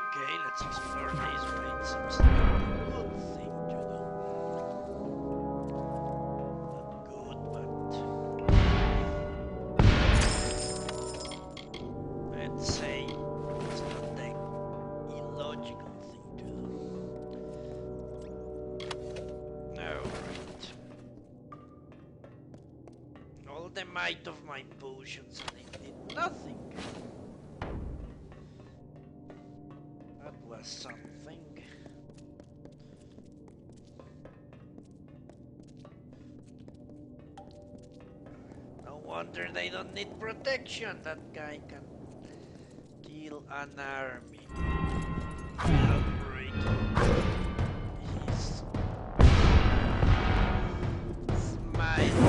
Okay, let's explore this way. It seems like a good thing to do. Not good, but let's say it's not the illogical thing to do. Alright. All the might of my potions and it did nothing. That was something. No wonder they don't need protection. That guy can kill an army. Great. He's smile.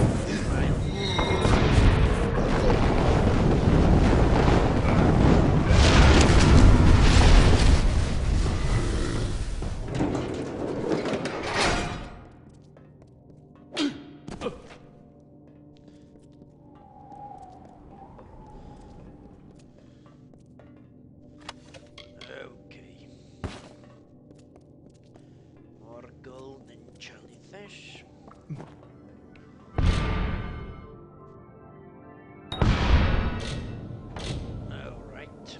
Okay. More gold and jellyfish. Alright.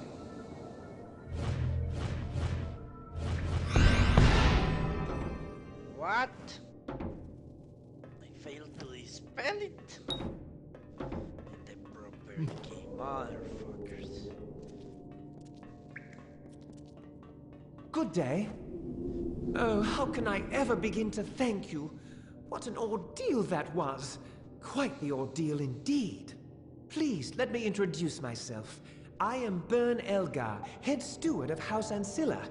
What? I failed to dispel it. And the proper key, motherfuckers. Good day. Oh, how can I ever begin to thank you? What an ordeal that was. Quite the ordeal indeed. Please, let me introduce myself. I am Bern Elgar, head steward of House Ancilla.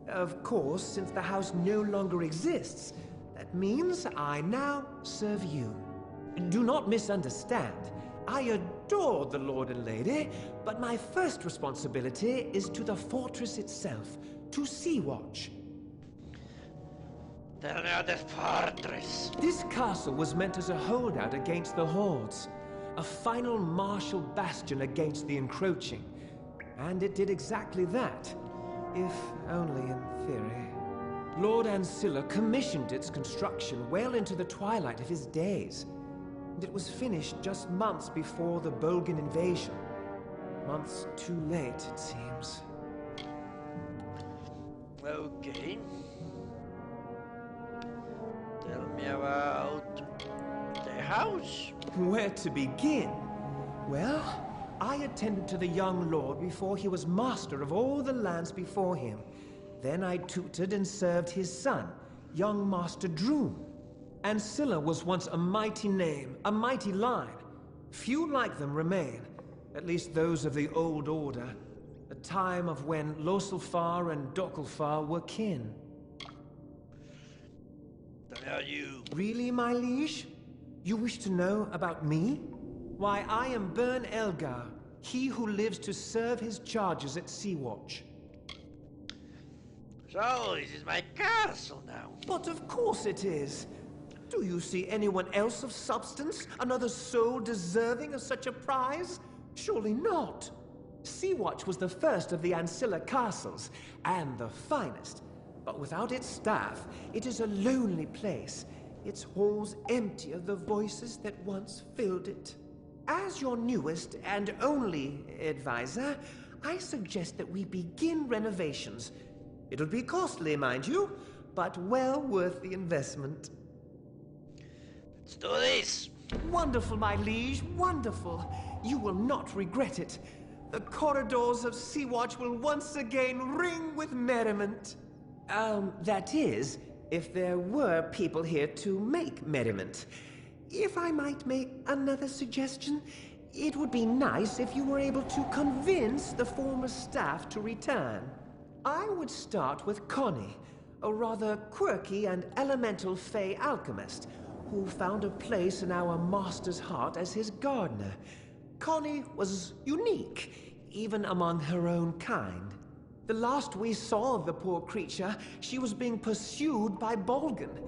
Of course, since the house no longer exists, that means I now serve you. Do not misunderstand. I adore the Lord and Lady, but my first responsibility is to the fortress itself, to Sea-Watch. Tell me of the fortress. This castle was meant as a holdout against the hordes, a final martial bastion against the encroaching. And it did exactly that, if only in theory. Lord Ancilla commissioned its construction well into the twilight of his days, and it was finished just months before the Bolgan invasion. Months too late, it seems. Okay. Tell me about the house. Where to begin? Well, I attended to the young lord before he was master of all the lands before him. Then I tutored and served his son, young Master Droom. Ancilla was once a mighty name, a mighty line. Few like them remain, at least those of the old order, the time of when Loselfar and Dokelfar were kin. Are you? Really, my liege? You wish to know about me? Why, I am Bern Elgar, he who lives to serve his charges at Sea-Watch. So, this is my castle now. But of course it is. Do you see anyone else of substance? Another soul deserving of such a prize? Surely not. Sea-Watch was the first of the Ancilla castles, and the finest. But without its staff, it is a lonely place, its halls empty of the voices that once filled it. As your newest and only advisor, I suggest that we begin renovations. It'll be costly, mind you, but well worth the investment. Let's do this. Wonderful, my liege, wonderful. You will not regret it. The corridors of Sea-Watch will once again ring with merriment. That is, if there were people here to make merriment. If I might make another suggestion, it would be nice if you were able to convince the former staff to return. I would start with Connie, a rather quirky and elemental Fey alchemist, who found a place in our master's heart as his gardener. Connie was unique, even among her own kind. The last we saw of the poor creature, she was being pursued by Bolgan,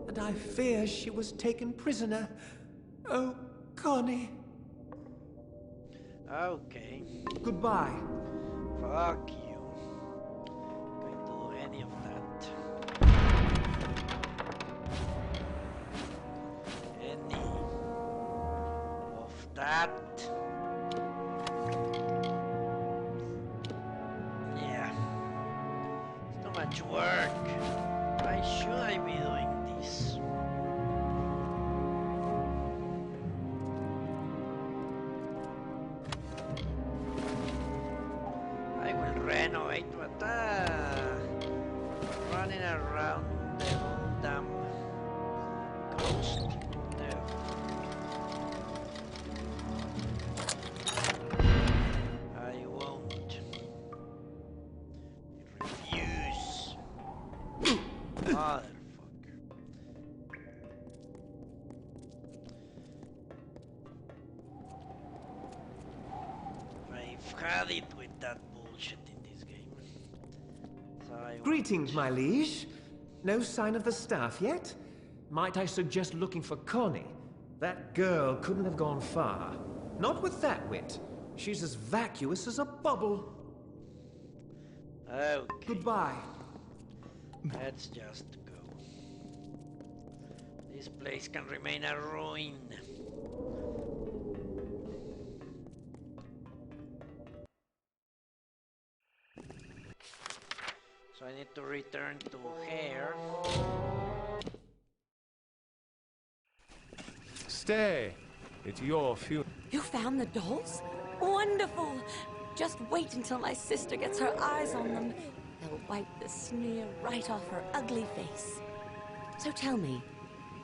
and I fear she was taken prisoner. Oh, Connie. Okay. Goodbye. Fuck you. any of that. Any of that. Yeah. It's too much work. Why should I be doing this? I will renovate, but running around the whole damn coast. No. I won't. Refuse. Motherfucker. I've had it with that bullshit in this game. So I Greetings, won't. my liege. No sign of the staff yet? Might I suggest looking for Connie? That girl couldn't have gone far. Not with that wit. She's as vacuous as a bubble. Okay. Goodbye. Let's just go. This place can remain a ruin. So I need to return to here. Stay. It's your funeral. You found the dolls? Wonderful! Just wait until my sister gets her eyes on them. They'll wipe the sneer right off her ugly face. So tell me,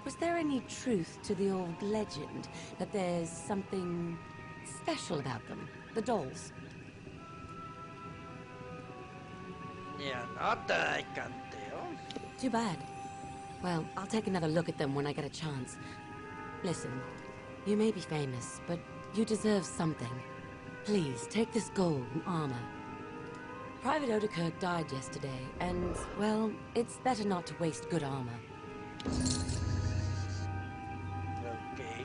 was there any truth to the old legend that there's something special about them, the dolls? Yeah, not that I can tell. Too bad. Well, I'll take another look at them when I get a chance. Listen, you may be famous, but you deserve something. Please, take this gold and armor. Private Odekirk died yesterday, and, well, it's better not to waste good armor. Okay.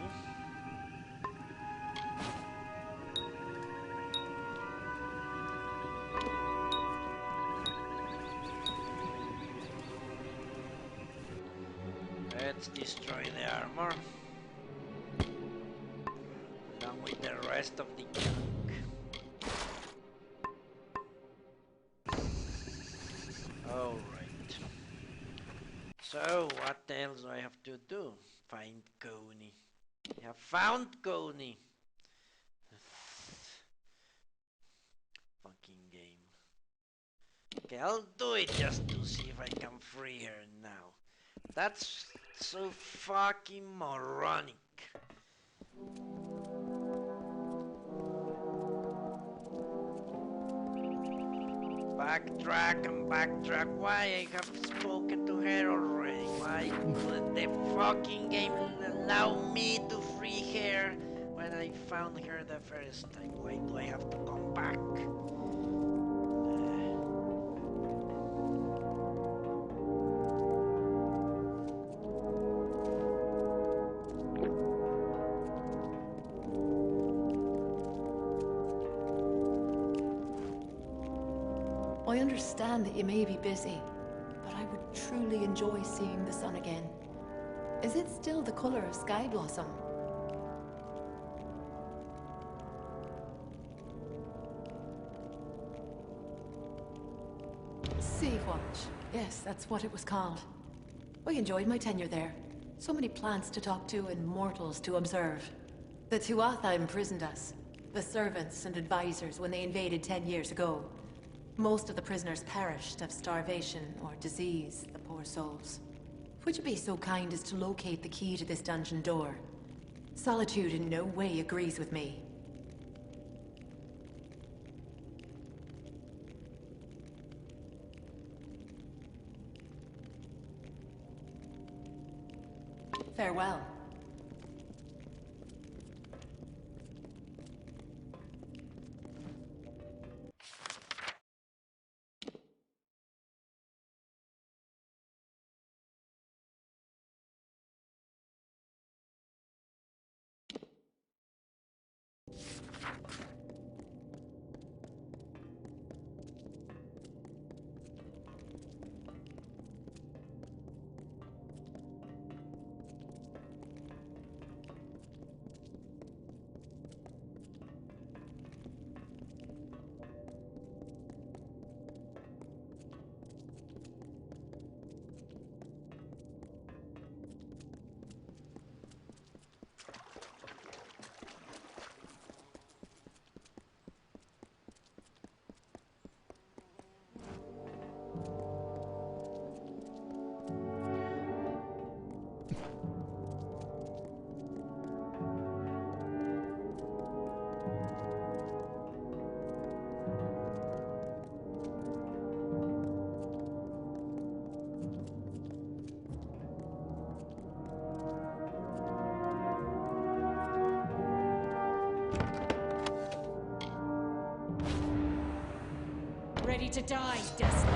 Let's destroy the armor. Along with the rest of the junk. Alright. So, what else do I have to do? Find Coney. I have found Coney. Fucking game. Okay, I'll do it just to see if I can free her now. That's so fucking moronic. Backtrack and backtrack. Why? I have spoken to her already. Why couldn't the fucking game allow me to free her when I found her the first time? Why do I have to come back? I understand that you may be busy, but I would truly enjoy seeing the sun again. Is it still the color of sky blossom? Sea Watch. Yes, that's what it was called. I enjoyed my tenure there. So many plants to talk to and mortals to observe. The Tuatha imprisoned us, the servants and advisors, when they invaded 10 years ago. Most of the prisoners perished of starvation or disease, the poor souls. Would you be so kind as to locate the key to this dungeon door? Solitude in no way agrees with me. Farewell. ready to die, Destiny.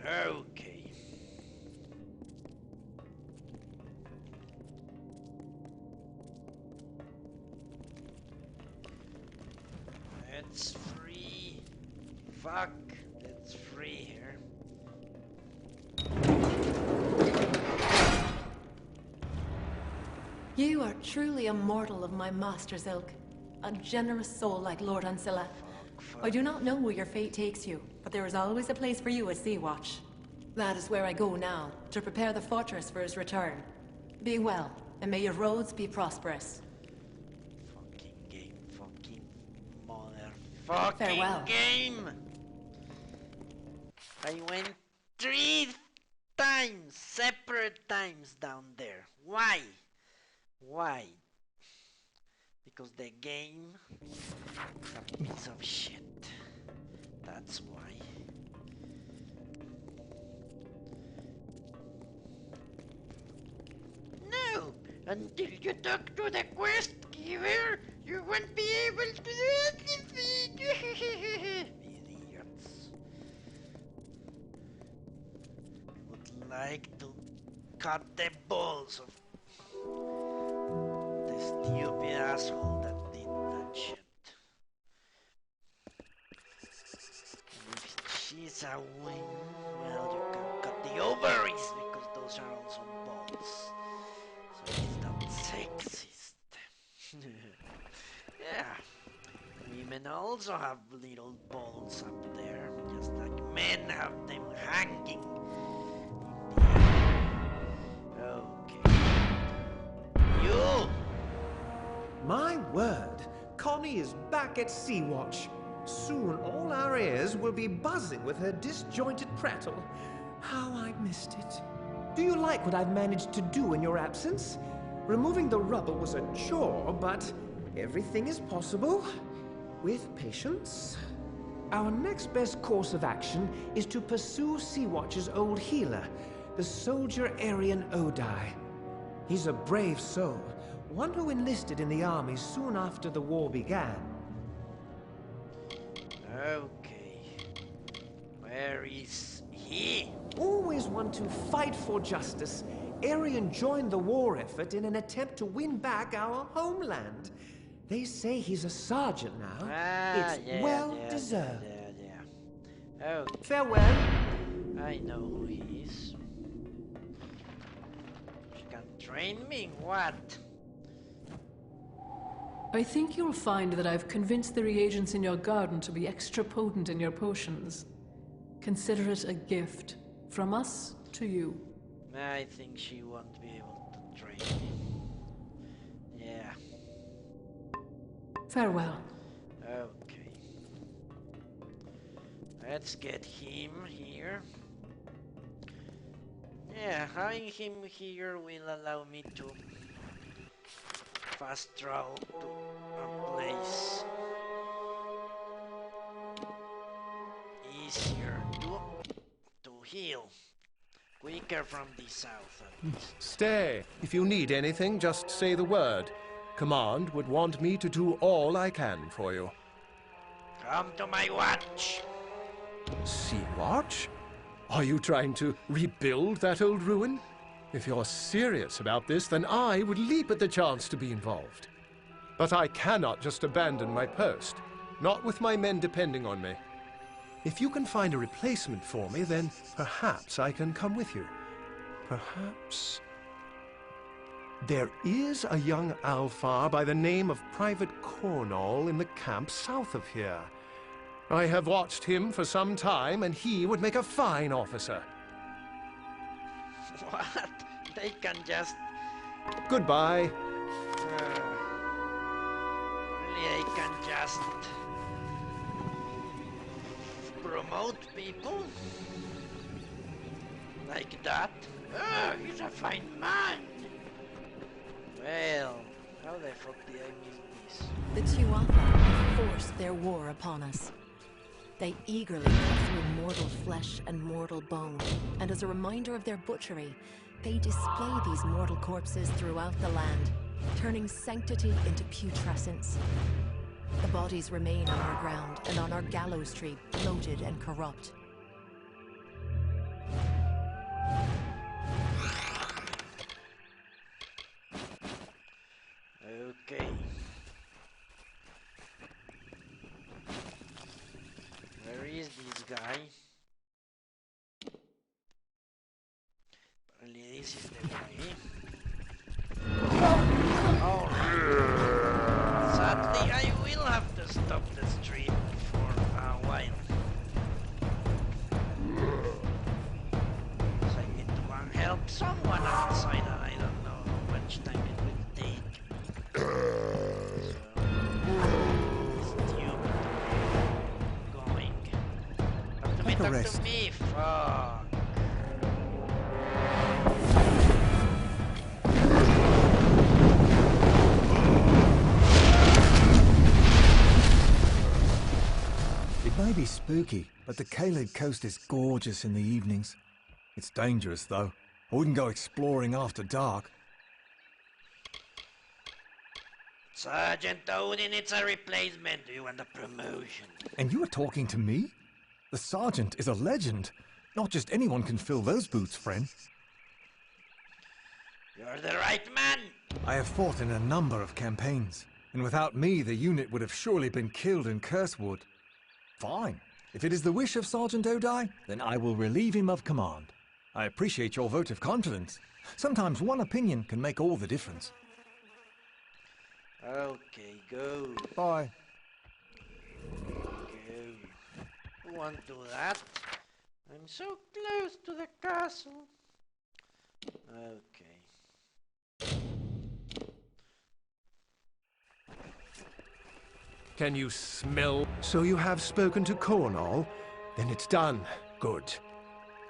Okay. It's free. Fuck, it's free here. You are truly a mortal of my master's ilk. A generous soul like Lord Ancilla. I do not know where your fate takes you, but there is always a place for you at Sea-Watch. That is where I go now, to prepare the fortress for his return. Be well, and may your roads be prosperous. Fucking game, fucking motherfucking Farewell. game! I went 3 times, separate times down there. Why? Why? Because the game is a piece of shit. That's why. No! Until you talk to the quest giver, you won't be able to do anything! Idiots. Would like to cut the balls of the stupid asshole that did that shit. And if she's a win, well, you can cut the ovaries because those are also balls. So it's not sexist. Yeah. Women also have little balls up there, just like men have them hanging in the air. Okay. You! My word, Connie is back at Sea-Watch. Soon all our ears will be buzzing with her disjointed prattle. How I missed it. Do you like what I've managed to do in your absence? Removing the rubble was a chore, but everything is possible with patience. Our next best course of action is to pursue Sea-Watch's old healer, the soldier Aryan Odai. He's a brave soul, one who enlisted in the army soon after the war began. Okay. Where is he? Always one to fight for justice, Aryan joined the war effort in an attempt to win back our homeland. They say he's a sergeant now. It's well deserved. Oh, Farewell. I know who he is. You can train me? What? I think you'll find that I've convinced the reagents in your garden to be extra potent in your potions. Consider it a gift. From us to you. I think she won't be able to train me. Yeah. Farewell. Okay. Let's get him here. Yeah, having him here will allow me to fast travel to a place easier to heal. Quicker from the south, at least. Stay. If you need anything, just say the word. Command would want me to do all I can for you. Come to my watch! Sea-Watch? Are you trying to rebuild that old ruin? If you're serious about this, then I would leap at the chance to be involved. But I cannot just abandon my post, not with my men depending on me. If you can find a replacement for me, then perhaps I can come with you. Perhaps There is a young Alfar by the name of Private Cornall in the camp south of here. I have watched him for some time, and he would make a fine officer. What? They can just... Goodbye. Really, they can just... promote people? Like that? Oh, he's a fine man! Well, how the fuck did I miss this? The Tuatha have forced their war upon us. They eagerly cut through mortal flesh and mortal bone, and as a reminder of their butchery, they display these mortal corpses throughout the land, turning sanctity into putrescence. The bodies remain on our ground and on our gallows tree, bloated and corrupt. Okay. Where is this guy? Apparently this is the way. Oh, sadly I will have to stop the stream for a while. So I need to go and help someone outside and I don't know how much time it will take. Talk to me, fuck. It may be spooky, but the Caeled Coast is gorgeous in the evenings. It's dangerous, though. I wouldn't go exploring after dark. Sergeant Odin, it's a replacement. Do you want a promotion? And you are talking to me? The sergeant is a legend. Not just anyone can fill those boots, friend. You're the right man. I have fought in a number of campaigns, and without me, the unit would have surely been killed in Cursewood. Fine. If it is the wish of Sergeant Odai, then I will relieve him of command. I appreciate your vote of confidence. Sometimes one opinion can make all the difference. Okay, go. Bye. Who won't do that? I'm so close to the castle. Okay. Can you smell? So you have spoken to Cornall? Then it's done. Good.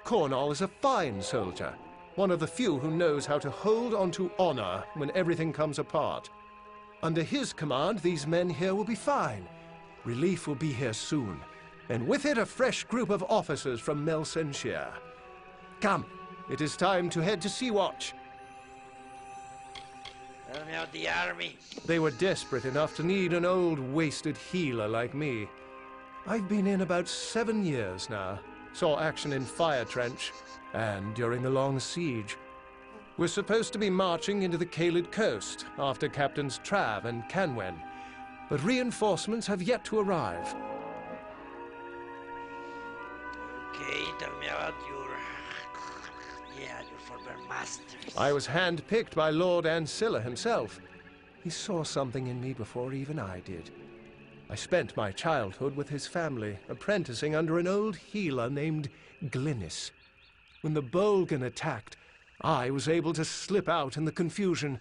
Cornall is a fine soldier. One of the few who knows how to hold on to honor when everything comes apart. Under his command, these men here will be fine. Relief will be here soon. And with it, a fresh group of officers from Melsenshire. Come, it is time to head to Sea-Watch. Tell me about the army. They were desperate enough to need an old, wasted healer like me. I've been in about 7 years now. Saw action in Fire Trench, and during the Long Siege. We're supposed to be marching into the Caeled Coast after Captains Trav and Canwen, but reinforcements have yet to arrive. Okay, tell me about your former masters. I was handpicked by Lord Ancilla himself. He saw something in me before even I did. I spent my childhood with his family, apprenticing under an old healer named Glynis. When the Bolgan attacked, I was able to slip out in the confusion,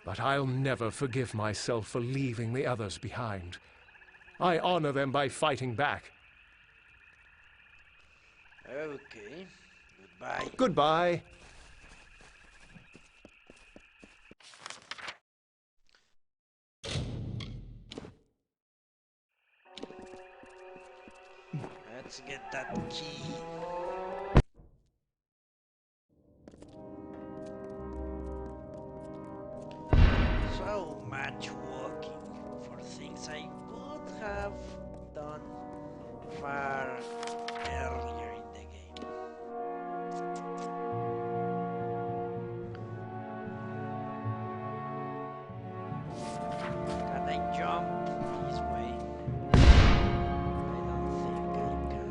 but I'll never forgive myself for leaving the others behind. I honor them by fighting back. Okay, goodbye. Goodbye. Let's get that key. So much walking for things I could have done far earlier in the game. Can I jump this way? I don't think I can.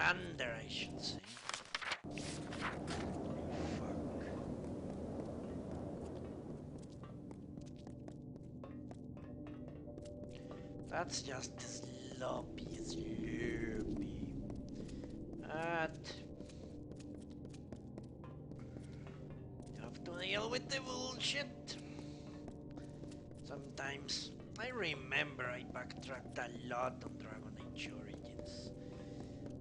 Commander, I should say. Fuck. That's just sloppy. But you have to deal with the bullshit. Sometimes I remember I backtracked a lot on Dragon Age Origins,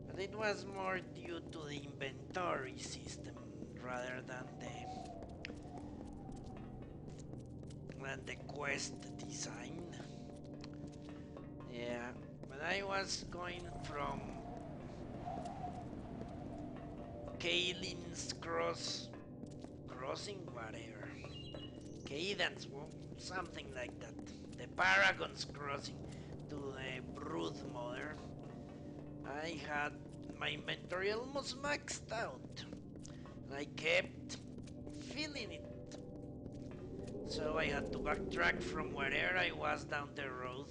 but it was more due to the inventory system rather than the quest design. Yeah, when I was going from Caelin's crossing, whatever, Cadence, well, something like that, the Paragon's crossing to the Broodmother, I had my inventory almost maxed out, and I kept feeling it. So I had to backtrack from wherever I was down the road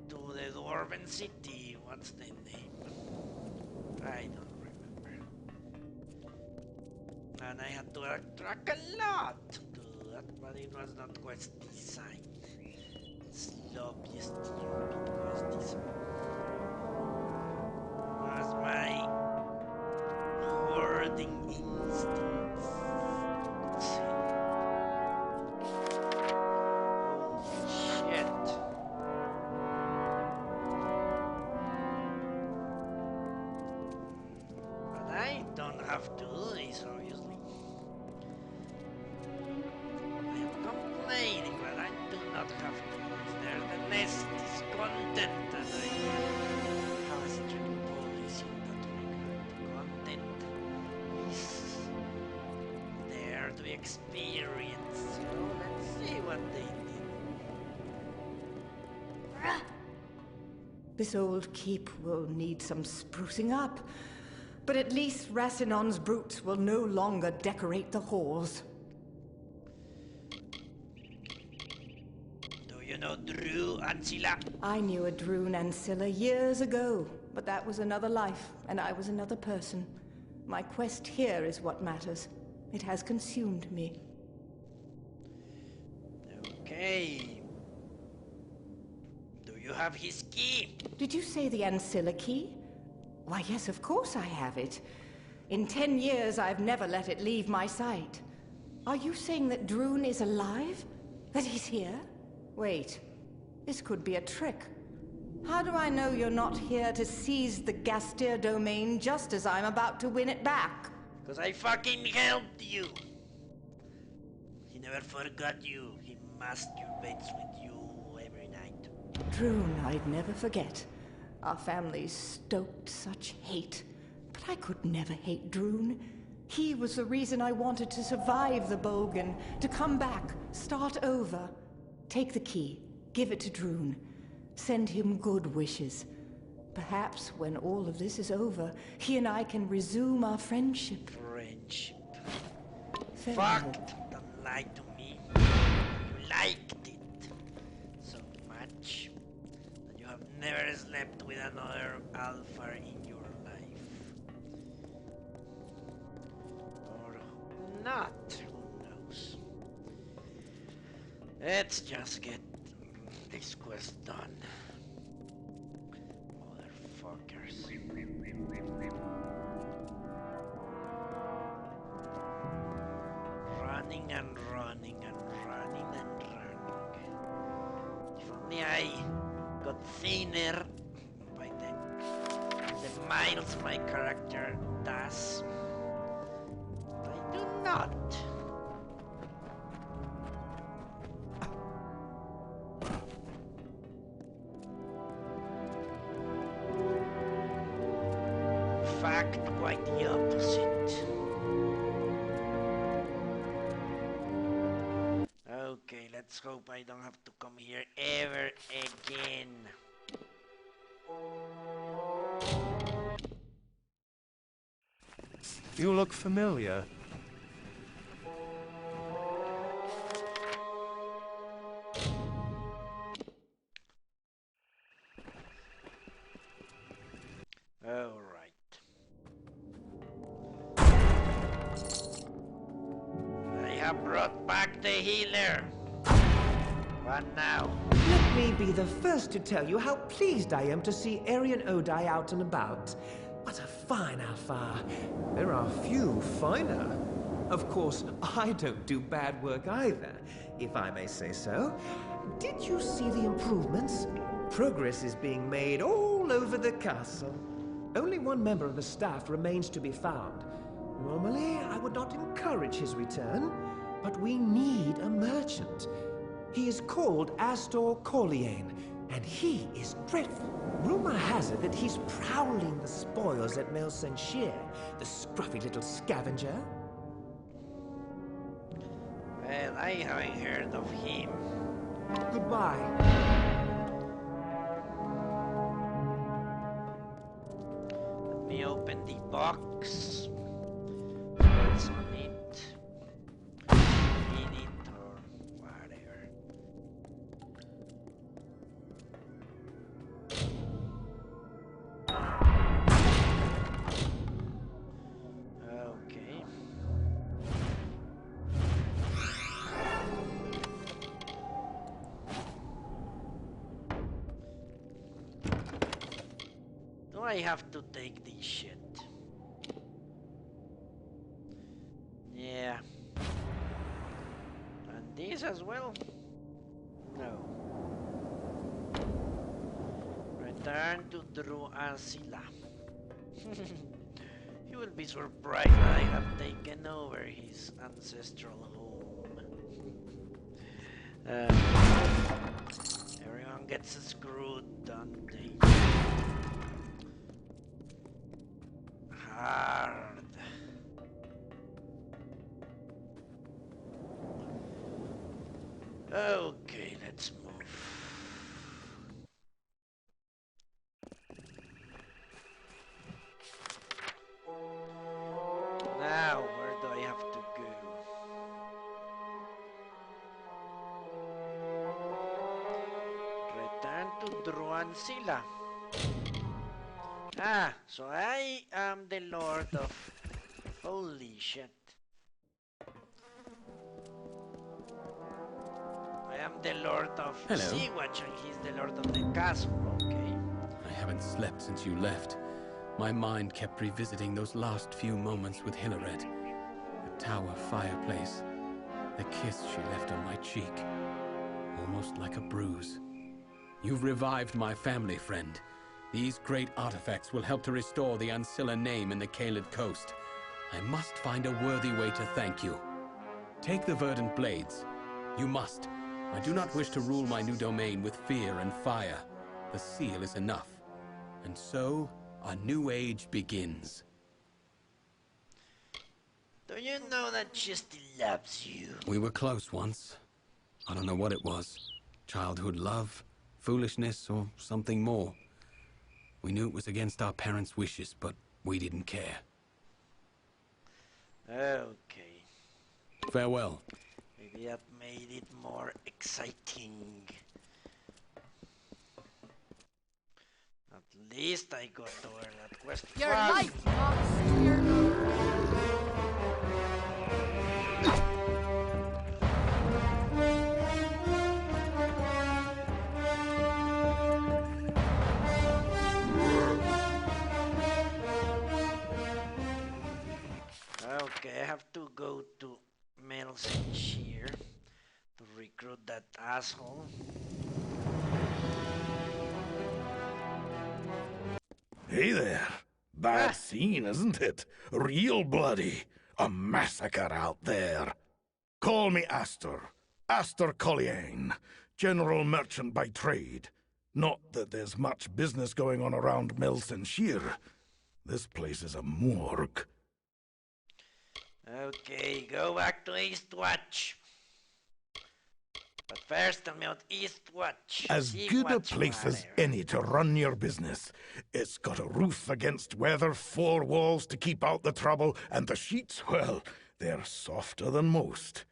to the Dwarven City. What's the name? I don't remember. And I had to backtrack a lot to do that, but it was not quest design. Sloppiest quest design. It was my hoarding instincts. Shit. But I don't have to do this, obviously. I am complaining, but I do not have to do this. There, the nest is content, and I have a strict policy in that regard. Content is there to be experienced. So let's see what they did. This old keep will need some sprucing up, but at least Racinon's brutes will no longer decorate the halls. Do you know Drew Ancilla? I knew a Droon Ancilla years ago, but that was another life, and I was another person. My quest here is what matters. It has consumed me. Okay. Do you have his key? Did you say the Ancilla key? Why, yes, of course I have it. In 10 years, I've never let it leave my sight. Are you saying that Droon is alive? That he's here? Wait, this could be a trick. How do I know you're not here to seize the Gastir domain just as I'm about to win it back? Because I fucking helped you. He never forgot you. He masturbates with you every night. Droon, I'd never forget. Our families stoked such hate. But I could never hate Droon. He was the reason I wanted to survive the Bogan, to come back, start over. Take the key, give it to Droon. Send him good wishes. Perhaps when all of this is over, he and I can resume our friendship. Friendship. Farewell. Fuck! Don't lie to me. You liked it so much that you have never slept with another alpha in your life. Or not, who knows? Let's just get this quest done. Motherfuckers. Running and running and running and running. If only I got thinner by the miles my character does. But I do not. In fact, quite the opposite. Okay, let's hope I don't have to come here ever again. You look familiar. Alright. I have brought back the healer. What now? Let me be the first to tell you how pleased I am to see Arian Odai out and about. What a fine Alpha. There are few finer. Of course, I don't do bad work either, if I may say so. Did you see the improvements? Progress is being made all over the castle. Only one member of the staff remains to be found. Normally, I would not encourage his return, but we need a merchant. He is called Astor Corleane, and he is dreadful. Rumor has it that he's prowling the spoils at Melsenshire, the scruffy little scavenger. Well, I haven't heard of him. Goodbye. Let me open the box. What's on it? In it or whatever. Okay. Do I have to take this shit? Yeah. And this as well? No. Return to Druansila. He will be surprised that I have taken over his ancestral home. Everyone gets screwed, don't they? Hard. Okay, let's move. Now, where do I have to go? Return to Druansila. Ah, so I am the Lord of... Holy shit. I am the Lord of Sea-Watch and he's the Lord of the castle, okay. I haven't slept since you left. My mind kept revisiting those last few moments with Hilaret. The tower fireplace. The kiss she left on my cheek. Almost like a bruise. You've revived my family, friend. These great artifacts will help to restore the Ancilla name in the Caeled Coast. I must find a worthy way to thank you. Take the verdant blades. You must. I do not wish to rule my new domain with fear and fire. The seal is enough. And so, a new age begins. Do you know that she still loves you? We were close once. I don't know what it was. Childhood love, foolishness, or something more. We knew it was against our parents' wishes, but we didn't care. Okay. Farewell. Maybe that made it more exciting. At least I got to where that quest was. Your life belongs to your... Okay, I have to go to Melsenshire to recruit that asshole. Hey there. Bad scene, isn't it? Real bloody. A massacre out there. Call me Astor. Astor Corleane. General merchant by trade. Not that there's much business going on around Melsenshire. This place is a morgue. Okay, go back to Eastwatch. But first tell me about Eastwatch. As good a place as any to run your business. It's got a roof against weather, 4 walls to keep out the trouble, and the sheets, well, they're softer than most.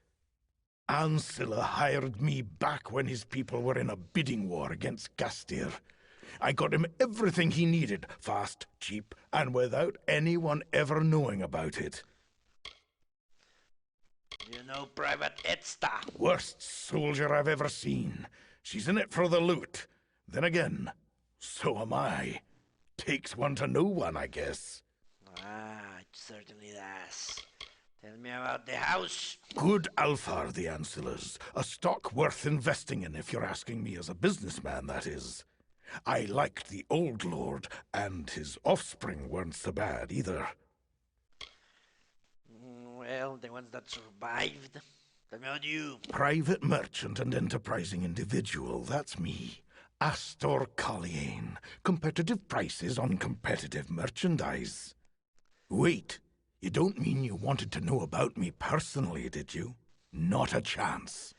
Ancilla hired me back when his people were in a bidding war against Gastir. I got him everything he needed, fast, cheap, and without anyone ever knowing about it. You know Private Edsta? Worst soldier I've ever seen. She's in it for the loot. Then again, so am I. Takes one to know one, I guess. Ah, it certainly does. Tell me about the house. Good Alfar, the Ancilas. A stock worth investing in, if you're asking me as a businessman, that is. I liked the old lord, and his offspring weren't so bad either. Well, the ones that survived. Tell me about you. Private merchant and enterprising individual, that's me. Astor Caeled. Competitive prices on competitive merchandise. Wait, you don't mean you wanted to know about me personally, did you? Not a chance.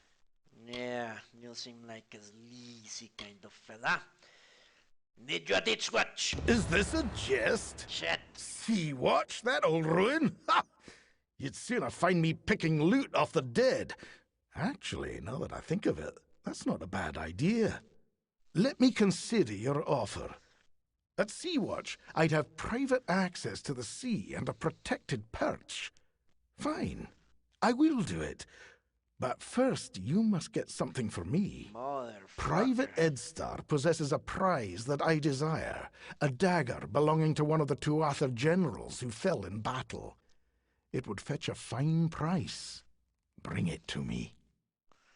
Yeah, you seem like a sleazy kind of fella. Need you a ditch watch? Is this a jest? Shit. Sea-Watch, that old ruin? Ha! You'd sooner find me picking loot off the dead. Actually, now that I think of it, that's not a bad idea. Let me consider your offer. At Sea-Watch, I'd have private access to the sea and a protected perch. Fine, I will do it. But first, you must get something for me. Private Edstar possesses a prize that I desire. A dagger belonging to one of the Tuatha generals who fell in battle. It would fetch a fine price. Bring it to me.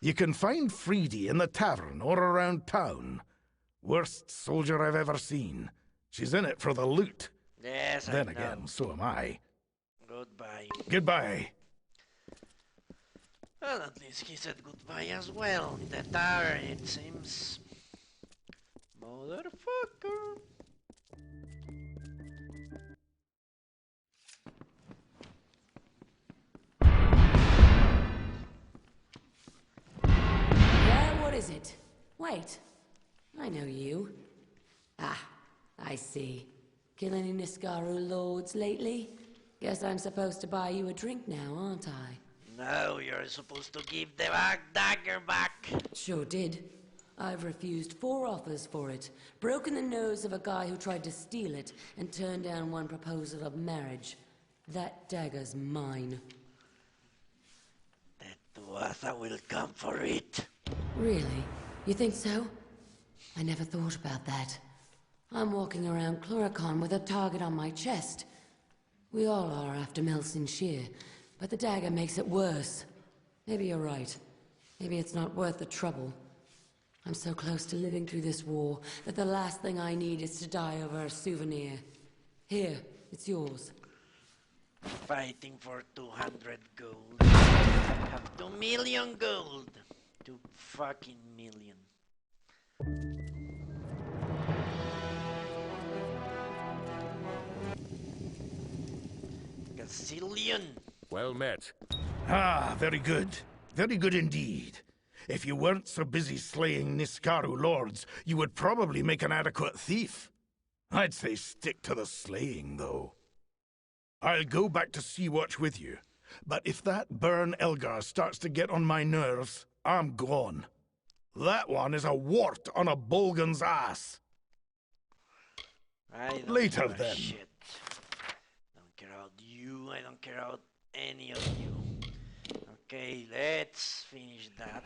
You can find Freedy in the tavern or around town. Worst soldier I've ever seen. She's in it for the loot. Yes, Then I know. again, so am I. Goodbye. Goodbye. Well, at least he said goodbye as well. In the tavern, it seems. Motherfucker. Yeah, what is it? Wait. I know you. Ah, I see. Kill any Niskaru lords lately? Guess I'm supposed to buy you a drink now, aren't I? No, you're supposed to give the dagger back. Sure did. I've refused 4 offers for it, broken the nose of a guy who tried to steal it, and turned down one proposal of marriage. That dagger's mine. That Tuatha will come for it. Really? You think so? I never thought about that. I'm walking around Chloricon with a target on my chest. We all are after Melson Shear, but the dagger makes it worse. Maybe you're right. Maybe it's not worth the trouble. I'm so close to living through this war that the last thing I need is to die over a souvenir. Here, it's yours. Fighting for 200 gold. Have 2 million gold. 2 fucking million. Gazillion. Well met. Ah, very good. Very good indeed. If you weren't so busy slaying Niskaru lords, you would probably make an adequate thief. I'd say stick to the slaying, though. I'll go back to Sea-Watch with you. But if that Burn Elgar starts to get on my nerves, I'm gone. That one is a wart on a Bolgan's ass. I don't Later, give a then. Shit. Don't care about you. I don't care about any of you. Okay, let's finish that.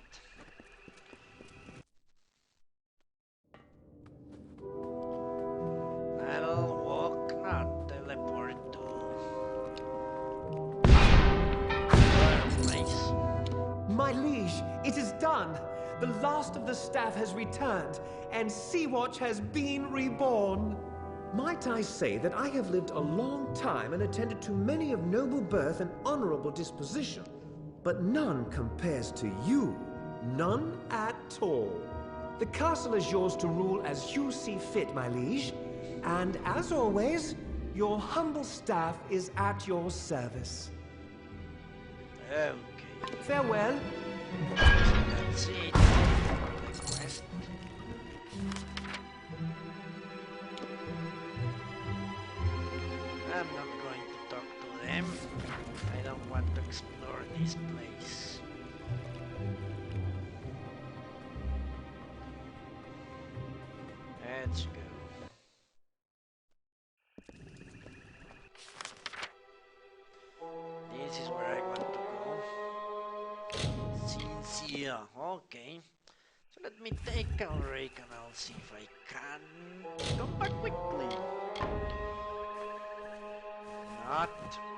I'll walk, not teleport to our place. My liege, it is done. The last of the staff has returned, and Sea-Watch has been reborn. Might I say that I have lived a long time and attended to many of noble birth and honorable disposition, but none compares to you. None at all. The castle is yours to rule as you see fit, my liege. And as always, your humble staff is at your service. Okay, Farewell. that's it. The quest. I'm not going to talk to them. I don't want to explore this place. Let's go. this is where I want to go. Sincere, okay. So let me take a rake and I'll see if I can come back quickly. Not.